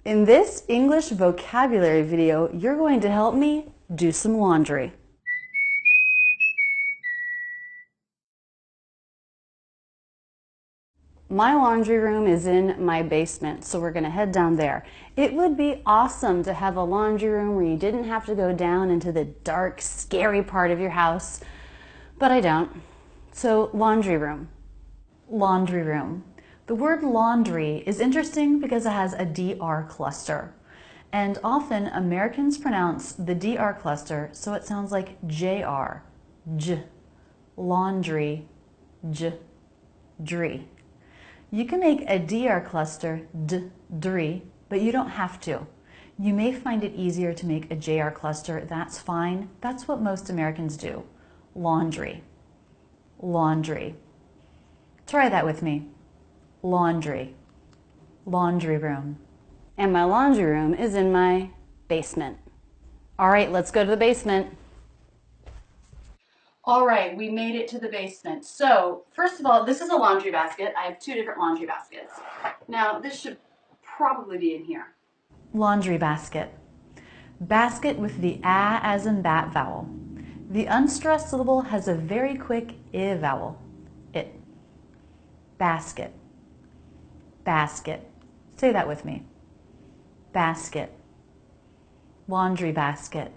In this English vocabulary video, you're going to help me do some laundry. My laundry room is in my basement, so we're going to head down there. It would be awesome to have a laundry room where you didn't have to go down into the dark, scary part of your house, but I don't. So, laundry room. Laundry room. The word laundry is interesting because it has a DR cluster. And often Americans pronounce the DR cluster so it sounds like JR. J. Laundry. J. Dri. You can make a DR cluster dri, but you don't have to. You may find it easier to make a JR cluster. That's fine. That's what most Americans do. Laundry. Laundry. Try that with me. Laundry. Laundry room. And my laundry room is in my basement. All right, let's go to the basement. All right, we made it to the basement. So, first of all, this is a laundry basket. I have two different laundry baskets. Now, this should probably be in here. Laundry basket. Basket with the a as in bat vowel. The unstressed syllable has a very quick I vowel. It. Basket. Basket. Say that with me. Basket. Laundry basket.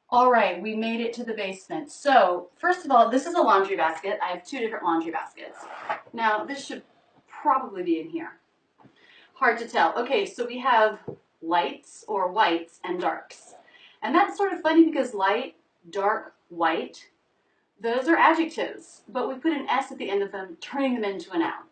All right, we made it to the basement. So, first of all, this is a laundry basket. I have two different laundry baskets. Now, this should probably be in here. Hard to tell. Okay, so we have lights or whites and darks. And that's sort of funny because light, dark, white, those are adjectives, but we put an S at the end of them, turning them into a noun.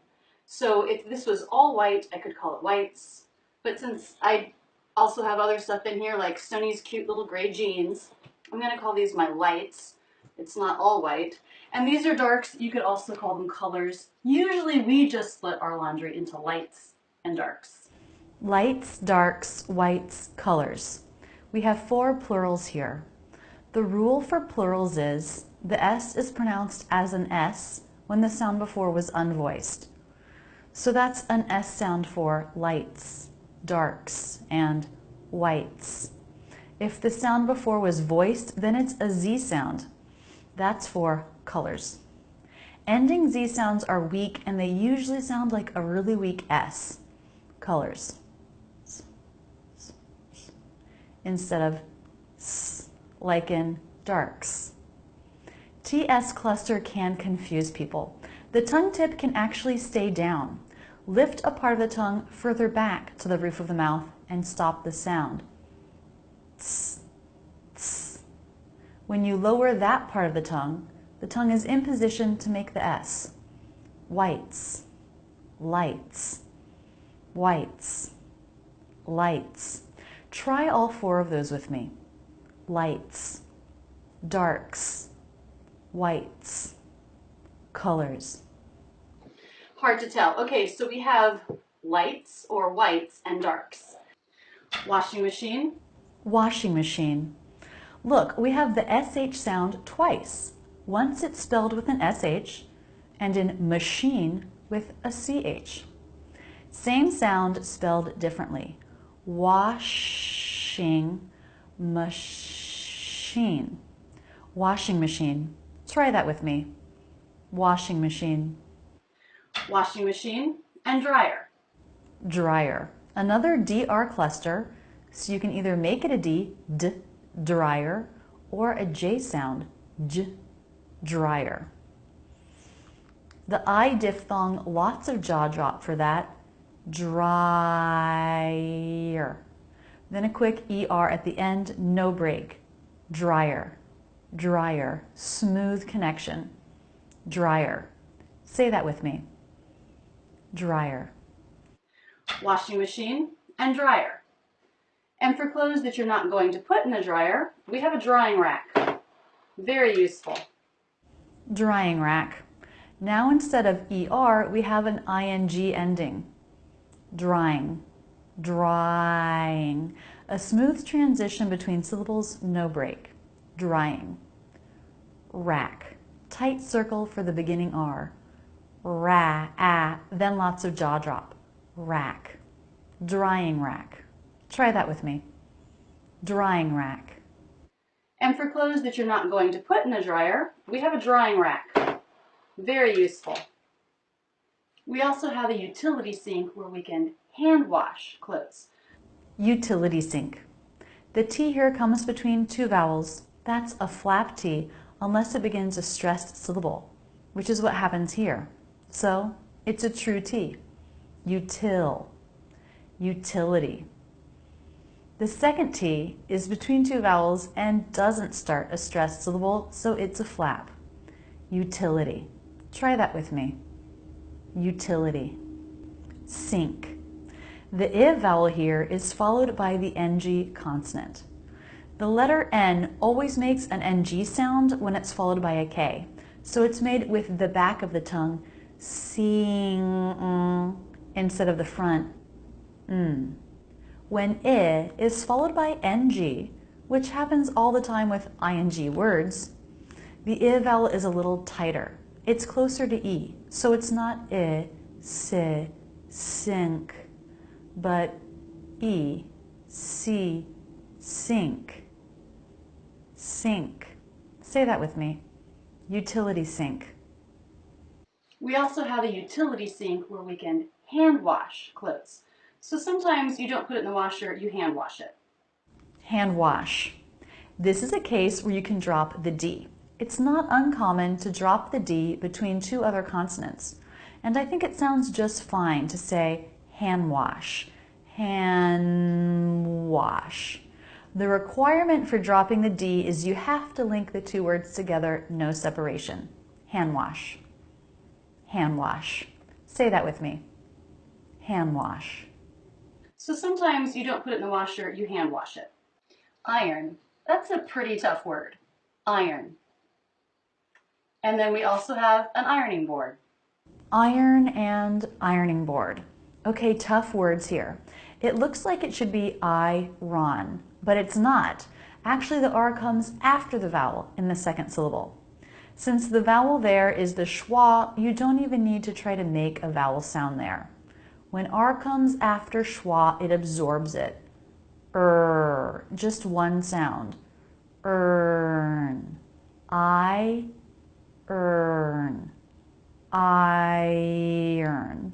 So if this was all white, I could call it whites. But since I also have other stuff in here, like Stoney's cute little gray jeans, I'm going to call these my lights. It's not all white. And these are darks. You could also call them colors. Usually we just split our laundry into lights and darks. Lights, darks, whites, colors. We have four plurals here. The rule for plurals is the S is pronounced as an S when the sound before was unvoiced. So that's an S sound for lights, darks, and whites. If the sound before was voiced, then it's a Z sound. That's for colors. Ending Z sounds are weak and they usually sound like a really weak S. Colors. Instead of S, like in darks. TS cluster can confuse people. The tongue tip can actually stay down. Lift a part of the tongue further back to the roof of the mouth and stop the sound. Tss, tss. When you lower that part of the tongue is in position to make the S. Whites, lights, whites, lights. Try all four of those with me. Lights, darks, whites, colors. Hard to tell. Okay, so we have lights or whites and darks. Washing machine. Washing machine. Look, we have the SH sound twice. Once it's spelled with an SH and in machine with a CH. Same sound spelled differently. Washing machine. Washing machine. Try that with me. Washing machine. Washing machine and dryer. Dryer. Another DR cluster, so you can either make it a D, dryer, or a J sound, J, dryer. The I diphthong, lots of jaw drop for that, dryer. Then a quick ER at the end, no break, dryer, dryer, smooth connection, dryer. Say that with me. Dryer. Washing machine and dryer. And for clothes that you're not going to put in the dryer, we have a drying rack. Very useful. Drying rack. Now instead of ER, we have an ING ending. Drying. Drying. A smooth transition between syllables, no break. Drying. Rack. Tight circle for the beginning R. Then lots of jaw drop. Rack. Drying rack. Try that with me. Drying rack. And for clothes that you're not going to put in the dryer, we have a drying rack. Very useful. We also have a utility sink where we can hand wash clothes. Utility sink. The T here comes between two vowels. That's a flap T unless it begins a stressed syllable, which is what happens here. So it's a true T. Util. Utility. The second T is between two vowels and doesn't start a stressed syllable, so it's a flap. Utility. Try that with me. Utility. Sink. The I vowel here is followed by the NG consonant. The letter N always makes an NG sound when it's followed by a K, so it's made with the back of the tongue sing instead of the front n. When I is followed by NG, which happens all the time with ing words, the I vowel is a little tighter. It's closer to E, so it's not I, si, sink, but E, si, sink, sink. Say that with me. Utility sink. We also have a utility sink where we can hand wash clothes. So sometimes you don't put it in the washer, you hand wash it. Hand wash. This is a case where you can drop the D. It's not uncommon to drop the D between two other consonants. And I think it sounds just fine to say hand wash, hand wash. The requirement for dropping the D is you have to link the two words together, no separation. Hand wash, hand wash. Say that with me. Hand wash. So sometimes you don't put it in the washer, you hand wash it. Iron. That's a pretty tough word. Iron. And then we also have an ironing board. Iron and ironing board. Okay, tough words here. It looks like it should be I-ron, but it's not. Actually, the R comes after the vowel in the second syllable. Since the vowel there is the schwa, you don't even need to try to make a vowel sound there. When R comes after schwa, it absorbs it. Just one sound. Earn. I earn. Iron.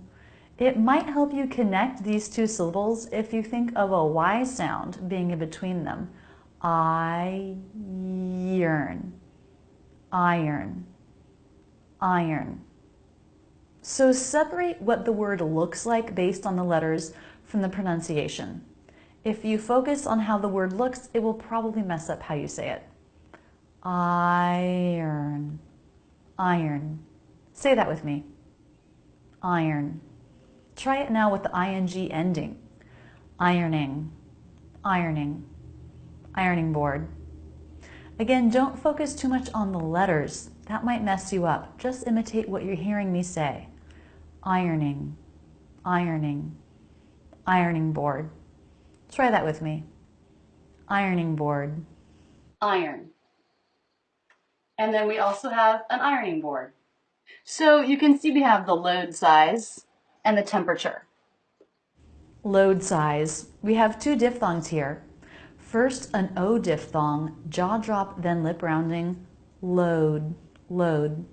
It might help you connect these two syllables if you think of a Y sound being in between them. Iron. Iron. Iron. So separate what the word looks like based on the letters from the pronunciation. If you focus on how the word looks, it will probably mess up how you say it. Iron. Iron. Say that with me. Iron. Try it now with the ing ending. Ironing. Ironing. Ironing board. Again, don't focus too much on the letters. That might mess you up. Just imitate what you're hearing me say. Ironing. Ironing. Ironing board. Try that with me. Ironing board. Iron. And then we also have an ironing board. So you can see we have the load size and the temperature. Load size. We have two diphthongs here. First, an O diphthong, jaw drop, then lip rounding, load, load.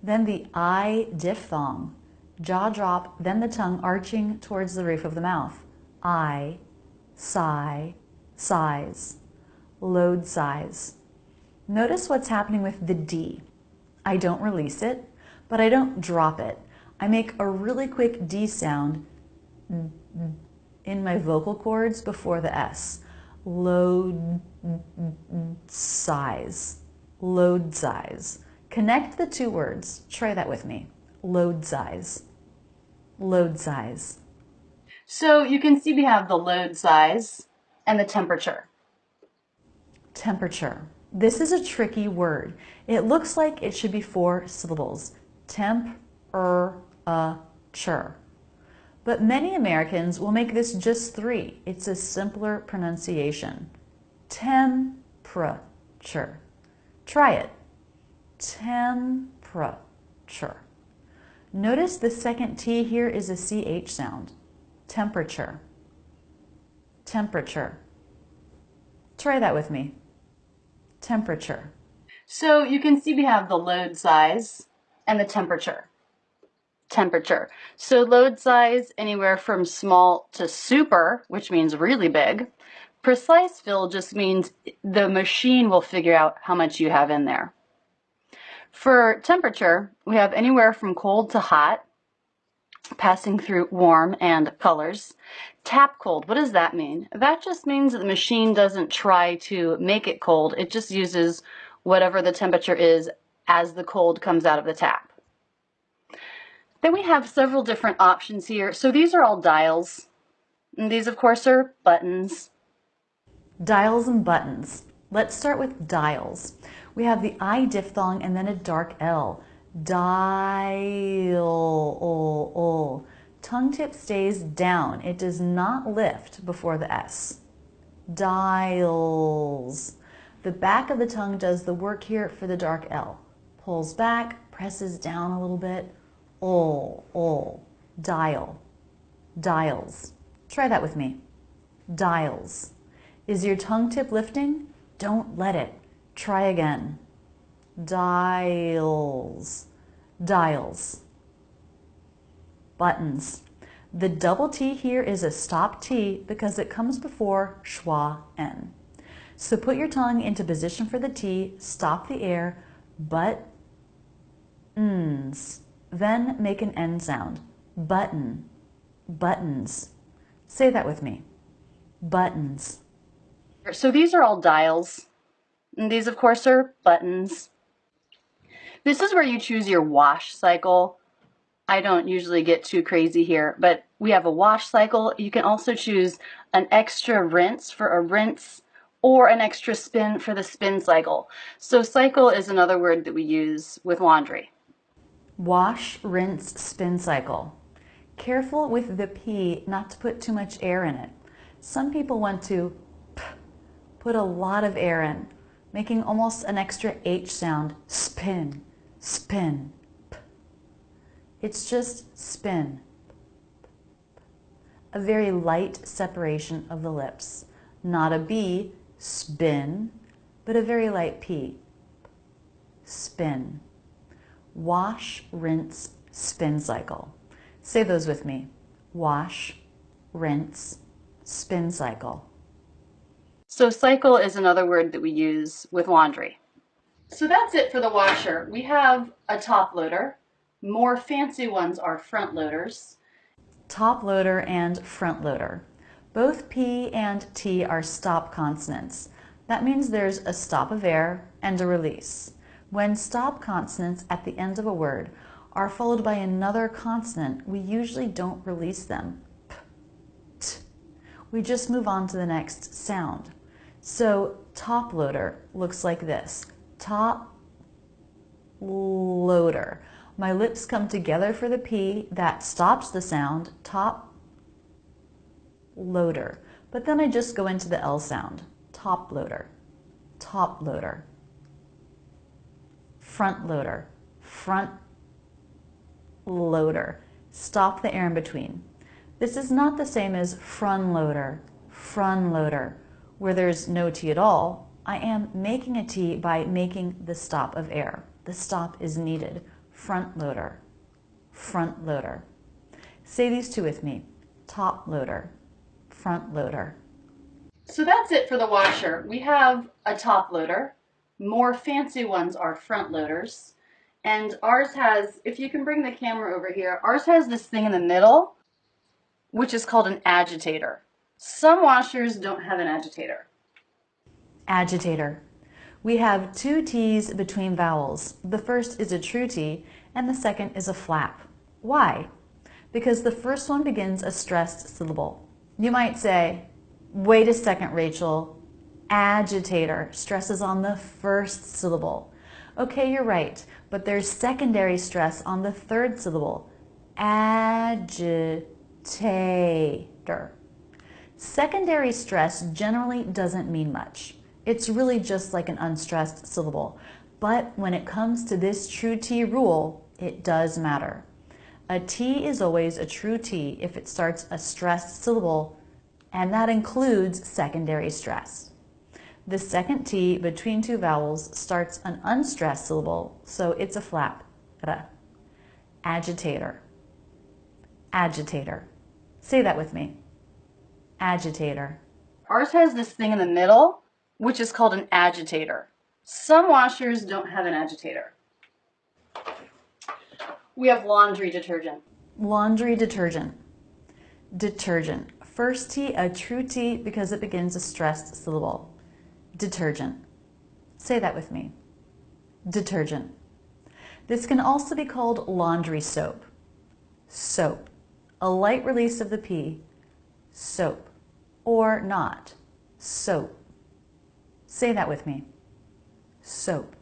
Then the I diphthong, jaw drop, then the tongue arching towards the roof of the mouth. I, sigh, size, load size. Notice what's happening with the D. I don't release it, but I don't drop it. I make a really quick D sound in my vocal cords before the S. Load size. Load size. Connect the two words. Try that with me. Load size. Load size. So you can see we have the load size and the temperature. Temperature. This is a tricky word. It looks like it should be 4 syllables. Temp-er-a-ture. But many Americans will make this just 3. It's a simpler pronunciation. Temperature. Try it. Temperature. Notice the second T here is a CH sound. Temperature. temperature. Try that with me. Temperature. So you can see we have the load size and the temperature. Temperature. So load size anywhere from small to super, which means really big. Precise fill just means the machine will figure out how much you have in there. For temperature, we have anywhere from cold to hot, passing through warm and colors. Tap cold, what does that mean? That just means that the machine doesn't try to make it cold. It just uses whatever the temperature is as the cold comes out of the tap. Then we have several different options here. So these are all dials. And these, of course, are buttons. Dials and buttons. Let's start with dials. We have the I diphthong and then a dark L. Dial. Tongue tip stays down. It does not lift before the S. Dials. The back of the tongue does the work here for the dark L. Pulls back, presses down a little bit. Dial. Dials. Try that with me. Dials. Is your tongue tip lifting? Don't let it. Try again. Dials. Dials. Buttons. The double T here is a stop T because it comes before schwa N. So put your tongue into position for the T, stop the air, buttons. Then make an N sound. Button. Buttons. Say that with me. Buttons. So these are all dials. And these, of course, are buttons. This is where you choose your wash cycle. I don't usually get too crazy here, but we have a wash cycle. You can also choose an extra rinse for a rinse or an extra spin for the spin cycle. So cycle is another word that we use with laundry. Wash, rinse, spin cycle. Careful with the P not to put too much air in it. Some people want to put a lot of air in, making almost an extra H sound. Spin, spin. It's just spin. A very light separation of the lips. Not a B, spin, but a very light P. Spin. Wash, rinse, spin cycle. Say those with me. Wash, rinse, spin cycle. So cycle is another word that we use with laundry. So that's it for the washer. We have a top loader. More fancy ones are front loaders. Top loader and front loader. Both P and T are stop consonants. That means there's a stop of air and a release. When stop consonants at the end of a word are followed by another consonant, we usually don't release them. P, t. We just move on to the next sound. So top loader looks like this. Top loader. My lips come together for the P. That stops the sound. Top loader. But then I just go into the L sound. Top loader. Top loader. Front loader. Front loader. Stop the air in between. This is not the same as front loader. Front loader. Where there's no T at all, I am making a T by making the stop of air. The stop is needed. Front loader. Front loader. Say these two with me. Top loader. Front loader. So that's it for the washer. We have a top loader. More fancy ones are front loaders. And ours has, if you can bring the camera over here, ours has this thing in the middle, which is called an agitator. Some washers don't have an agitator. Agitator. We have two T's between vowels. The first is a true T and the second is a flap. Why? Because the first one begins a stressed syllable. You might say, wait a second, Rachel. Agitator stresses on the first syllable. Okay, you're right, but there's secondary stress on the third syllable. Agitator. Secondary stress generally doesn't mean much. It's really just like an unstressed syllable. But when it comes to this true T rule, it does matter. A T is always a true T if it starts a stressed syllable and that includes secondary stress. The second T between two vowels starts an unstressed syllable, so it's a flap. Agitator. Agitator. Say that with me. Agitator. Ours has this thing in the middle, which is called an agitator. Some washers don't have an agitator. We have laundry detergent. Laundry detergent. Detergent. First T, a true T because it begins a stressed syllable. Detergent. Say that with me. Detergent. This can also be called laundry soap. Soap. A light release of the P. Soap. Or not. Soap. Say that with me. Soap.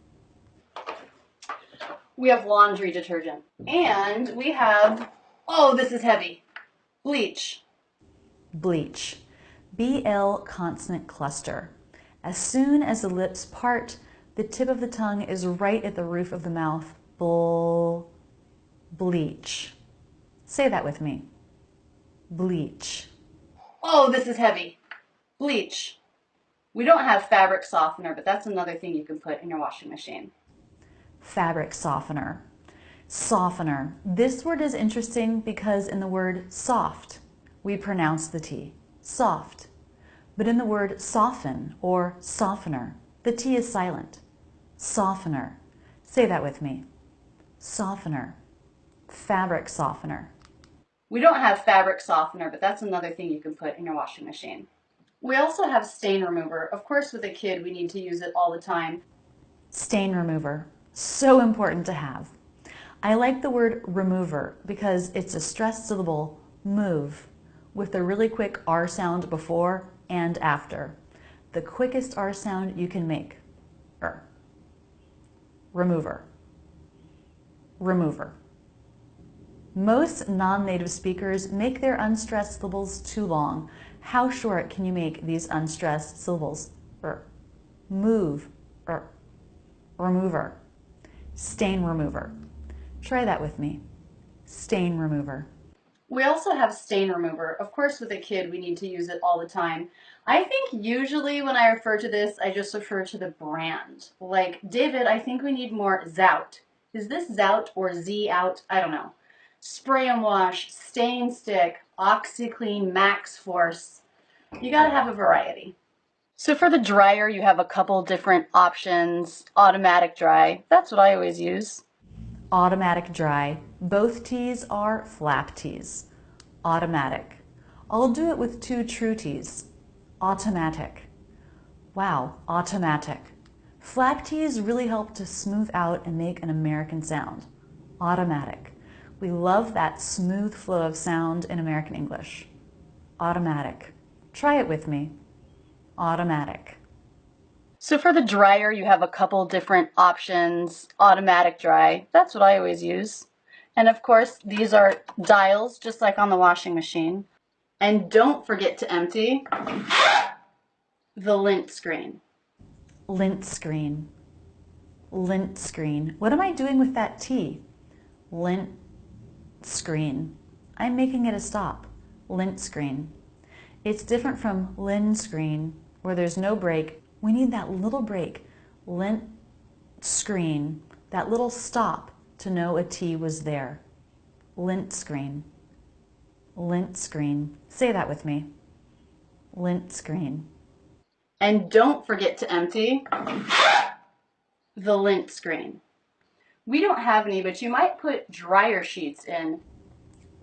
We have laundry detergent. And we have, oh, this is heavy, bleach. Bleach. BL consonant cluster. As soon as the lips part, the tip of the tongue is right at the roof of the mouth. Bleach. Say that with me. Bleach. Oh, this is heavy. Bleach. We don't have fabric softener, but that's another thing you can put in your washing machine. Fabric softener. Softener. This word is interesting because in the word soft, we pronounce the T. Soft. But in the word soften or softener, the T is silent. Softener. Say that with me. Softener. Fabric softener. We don't have fabric softener, but that's another thing you can put in your washing machine. We also have stain remover. Of course, with a kid, we need to use it all the time. Stain remover. So important to have. I like the word remover because it's a stressed syllable, move, with a really quick R sound before and after. The quickest R sound you can make. Remover. Remover. Most non-native speakers make their unstressed syllables too long. How short can you make these unstressed syllables? Move. Remover. Stain remover. Try that with me. Stain remover. We also have stain remover. Of course, with a kid, we need to use it all the time. I think usually when I refer to this, I just refer to the brand. Like, David, I think we need more Zout. Is this Zout or Z-Out? I don't know. Spray and wash, stain stick, OxyClean, Max Force. You gotta have a variety. So for the dryer, you have a couple different options. Automatic dry, that's what I always use. Automatic dry. Both T's are flap T's. Automatic. I'll do it with two true T's. Automatic. Wow, automatic. Flap T's really help to smooth out and make an American sound. Automatic. We love that smooth flow of sound in American English. Automatic. Try it with me. Automatic. So for the dryer, you have a couple different options. Automatic dry, that's what I always use. And of course, these are dials, just like on the washing machine. And don't forget to empty the lint screen. Lint screen. Lint screen. What am I doing with that T? Lint screen. I'm making it a stop. Lint screen. It's different from lin screen, where there's no break. We need that little break. Lint screen. That little stop to know a T was there. Lint screen. Lint screen. Say that with me. Lint screen. And don't forget to empty the lint screen. We don't have any, but you might put dryer sheets in.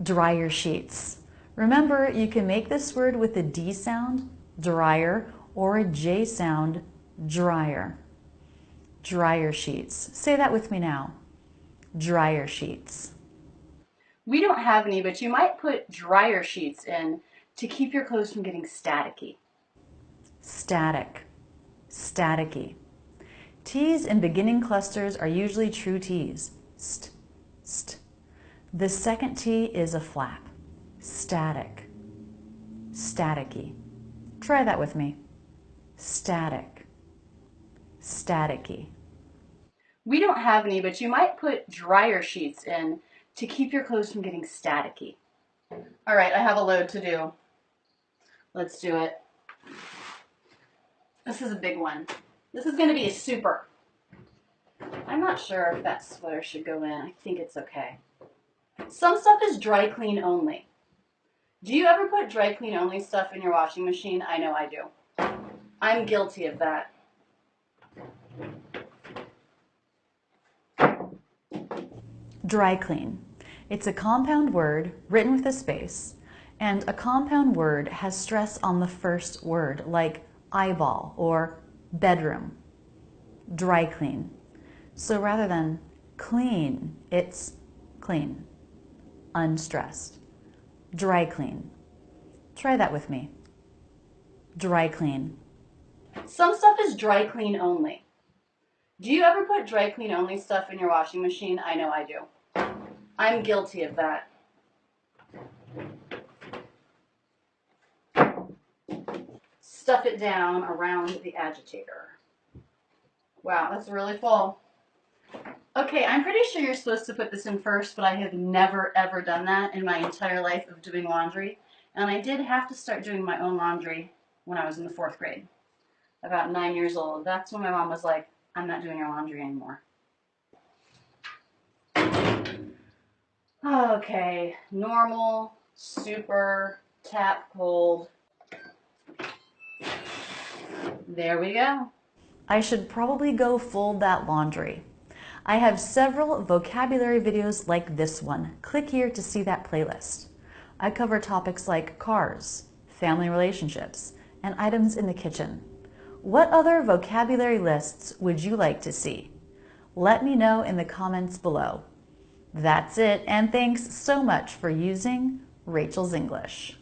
Dryer sheets. Remember, you can make this word with a D sound, dryer, or a J sound, dryer. Dryer sheets. Say that with me now. Dryer sheets. We don't have any, but you might put dryer sheets in to keep your clothes from getting staticky. Static. Staticky. T's in beginning clusters are usually true T's. St, st. The second T is a flap. Static. Staticky. Try that with me. Static. Staticky. We don't have any, but you might put dryer sheets in to keep your clothes from getting staticky. All right, I have a load to do. Let's do it. This is a big one. This is going to be a super. I'm not sure if that sweater should go in. I think it's okay. Some stuff is dry clean only. Do you ever put dry clean only stuff in your washing machine? I know I do. I'm guilty of that. Dry clean. It's a compound word written with a space, and a compound word has stress on the first word, like eyeball or bedroom. Dry clean. So rather than clean, it's clean, unstressed. Dry clean. Try that with me. Dry clean. Some stuff is dry clean only. Do you ever put dry clean only stuff in your washing machine? I know I do. I'm guilty of that. Stuff it down around the agitator. Wow, that's really full. Okay, I'm pretty sure you're supposed to put this in first, but I have never ever done that in my entire life of doing laundry. And I did have to start doing my own laundry when I was in the 4th grade, about 9 years old. That's when my mom was like, I'm not doing your laundry anymore. Okay, normal, super, tap cold. There we go. I should probably go fold that laundry. I have several vocabulary videos like this one. Click here to see that playlist. I cover topics like cars, family relationships, and items in the kitchen. What other vocabulary lists would you like to see? Let me know in the comments below. That's it, and thanks so much for using Rachel's English.